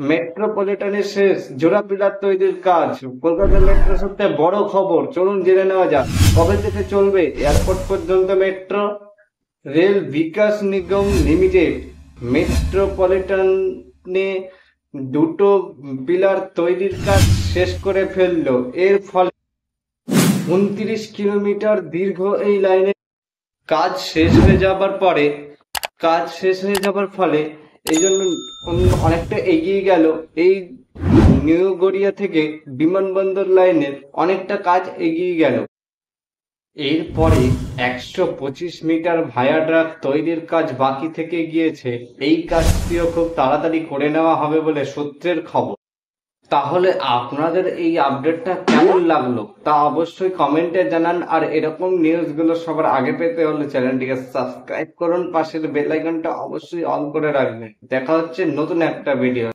মেট্রোপলিটনের শেষ জোড়া পিলার তৈরির কাজ। কলকাতা মেট্রো সবচেয়ে বড় খবর, চলুন জেনে নেওয়া যাক কবে থেকে চলবে এয়ারপোর্ট পর্যন্ত metro. Rail Vikas Nigam limited মেট্রোপলিটনে দুটো পিলার তৈরির কাজ শেষ করে ফেললো। এর ফলে 29 কিলোমিটার দীর্ঘ এই লাইনের কাজ শেষ হয়ে যাবার পরে কাজ শেষ হয়ে যাবার ফলে এই জন্য অনেকটা এগিয়ে গেল এই নিউ গড়িয়া থেকে বিমানবন্দর লাইনের অনেকটা কাজ এগিয়ে গেল। এরপরে 125 মিটার ভায়াড্রাক তৈরির কাজ বাকি থেকে গিয়েছে। এই কাজটিও খুব তাড়াতাড়ি করে নেওয়া হবে বলে সূত্রের খবর। তাহলে আপনাদের এই আপডেটটা কেমন লাগলো তা অবশ্যই কমেন্টে জানান। আর এরকম নিউজগুলো সবার আগে পেতে হলে চ্যানেলটিকে সাবস্ক্রাইব করুন, পাশের বেল আইকনটা অবশ্যই অন করে রাখবেন। দেখা হচ্ছে নতুন একটা ভিডিও।